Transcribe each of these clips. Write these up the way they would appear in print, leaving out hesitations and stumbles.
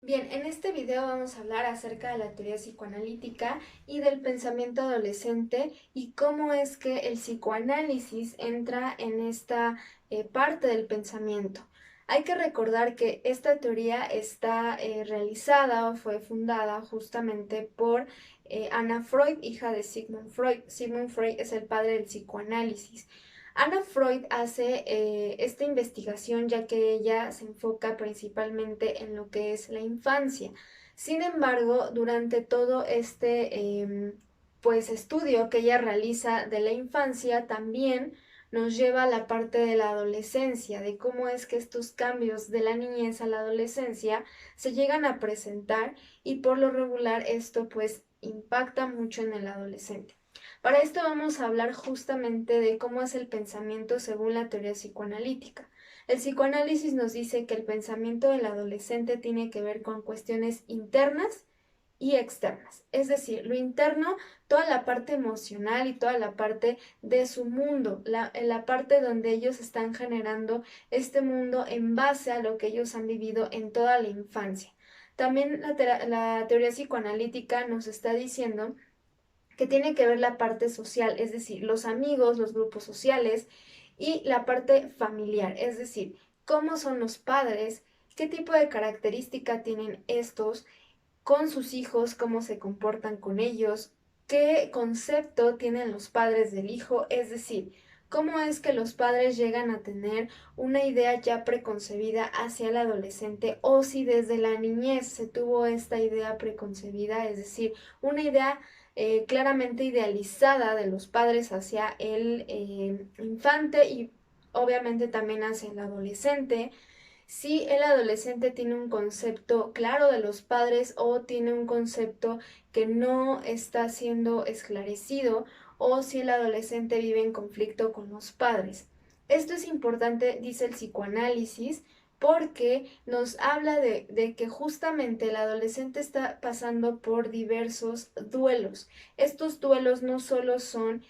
Bien, en este video vamos a hablar acerca de la teoría psicoanalítica y del pensamiento adolescente y cómo es que el psicoanálisis entra en esta parte del pensamiento. Hay que recordar que esta teoría está realizada o fue fundada justamente por Anna Freud, hija de Sigmund Freud. Sigmund Freud es el padre del psicoanálisis. Anna Freud hace esta investigación ya que ella se enfoca principalmente en lo que es la infancia. Sin embargo, durante todo este pues estudio que ella realiza de la infancia, también nos lleva a la parte de la adolescencia, de cómo es que estos cambios de la niñez a la adolescencia se llegan a presentar y por lo regular esto pues impacta mucho en el adolescente. Para esto vamos a hablar justamente de cómo es el pensamiento según la teoría psicoanalítica. El psicoanálisis nos dice que el pensamiento del adolescente tiene que ver con cuestiones internas y externas. Es decir, lo interno, toda la parte emocional y toda la parte de su mundo, la parte donde ellos están generando este mundo en base a lo que ellos han vivido en toda la infancia. También la teoría psicoanalítica nos está diciendo que tiene que ver la parte social, es decir, los amigos, los grupos sociales y la parte familiar, es decir, cómo son los padres, qué tipo de característica tienen estos con sus hijos, cómo se comportan con ellos, qué concepto tienen los padres del hijo, es decir, cómo es que los padres llegan a tener una idea ya preconcebida hacia el adolescente o si desde la niñez se tuvo esta idea preconcebida, es decir, una idea claramente idealizada de los padres hacia el infante y obviamente también hacia el adolescente. Si el adolescente tiene un concepto claro de los padres o tiene un concepto que no está siendo esclarecido o si el adolescente vive en conflicto con los padres. Esto es importante, dice el psicoanálisis, porque nos habla de que justamente el adolescente está pasando por diversos duelos. Estos duelos no solo son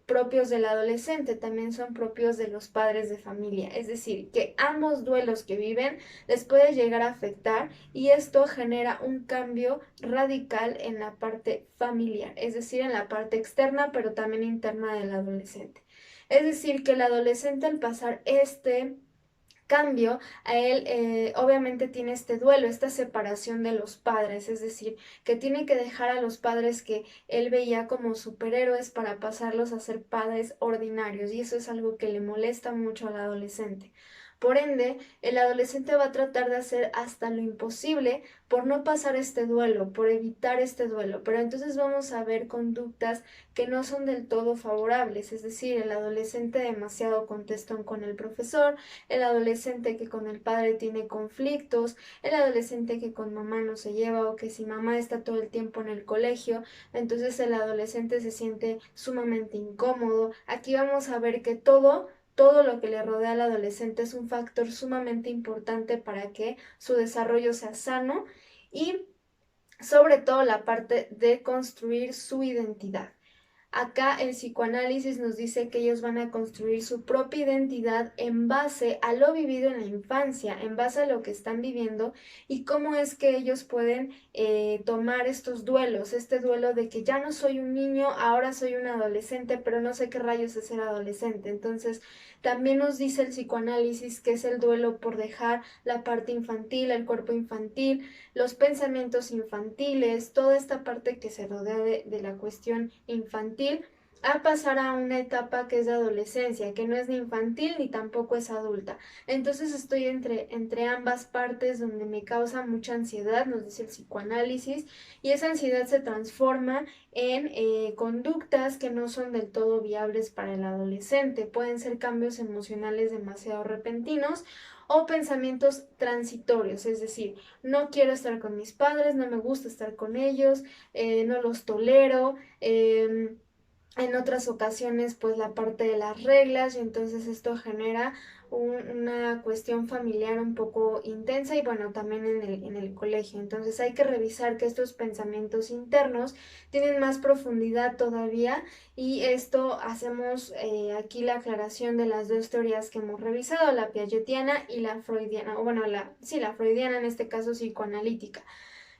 propios del adolescente, también son propios de los padres de familia. Es decir, que ambos duelos que viven les puede llegar a afectar y esto genera un cambio radical en la parte familiar, es decir, en la parte externa, pero también interna del adolescente. Es decir, que el adolescente al pasar este cambio, a él obviamente tiene este duelo, esta separación de los padres, es decir, que tiene que dejar a los padres que él veía como superhéroes para pasarlos a ser padres ordinarios y eso es algo que le molesta mucho al adolescente. Por ende, el adolescente va a tratar de hacer hasta lo imposible por no pasar este duelo, por evitar este duelo, pero entonces vamos a ver conductas que no son del todo favorables, es decir, el adolescente demasiado contestón con el profesor, el adolescente que con el padre tiene conflictos, el adolescente que con mamá no se lleva o que si mamá está todo el tiempo en el colegio, entonces el adolescente se siente sumamente incómodo. Aquí vamos a ver que todo lo que le rodea al adolescente es un factor sumamente importante para que su desarrollo sea sano y sobre todo la parte de construir su identidad. Acá el psicoanálisis nos dice que ellos van a construir su propia identidad en base a lo vivido en la infancia, en base a lo que están viviendo y cómo es que ellos pueden tomar estos duelos, este duelo de que ya no soy un niño, ahora soy un adolescente, pero no sé qué rayos es ser adolescente. Entonces, también nos dice el psicoanálisis que es el duelo por dejar la parte infantil, el cuerpo infantil, los pensamientos infantiles, toda esta parte que se rodea de la cuestión infantil, a pasar a una etapa que es de adolescencia, que no es ni infantil ni tampoco es adulta. Entonces estoy entre ambas partes donde me causa mucha ansiedad, nos dice el psicoanálisis, y esa ansiedad se transforma en conductas que no son del todo viables para el adolescente. Pueden ser cambios emocionales demasiado repentinos o pensamientos transitorios, es decir, no quiero estar con mis padres, no me gusta estar con ellos, no los tolero. En otras ocasiones, pues la parte de las reglas, y entonces esto genera una cuestión familiar un poco intensa y bueno, también en el colegio. Entonces hay que revisar que estos pensamientos internos tienen más profundidad todavía y esto hacemos aquí la aclaración de las dos teorías que hemos revisado, la piagetiana y la freudiana, o bueno, la freudiana en este caso psicoanalítica,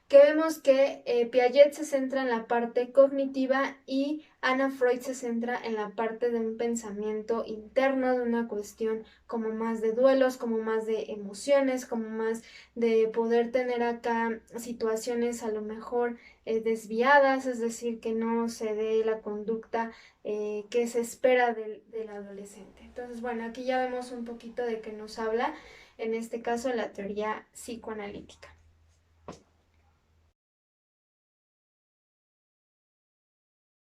que vemos que Piaget se centra en la parte cognitiva y Anna Freud se centra en la parte de un pensamiento interno, de una cuestión como más de duelos, como más de emociones, como más de poder tener acá situaciones a lo mejor desviadas, es decir, que no se dé la conducta que se espera del adolescente. Entonces, bueno, aquí ya vemos un poquito de que nos habla, en este caso, la teoría psicoanalítica.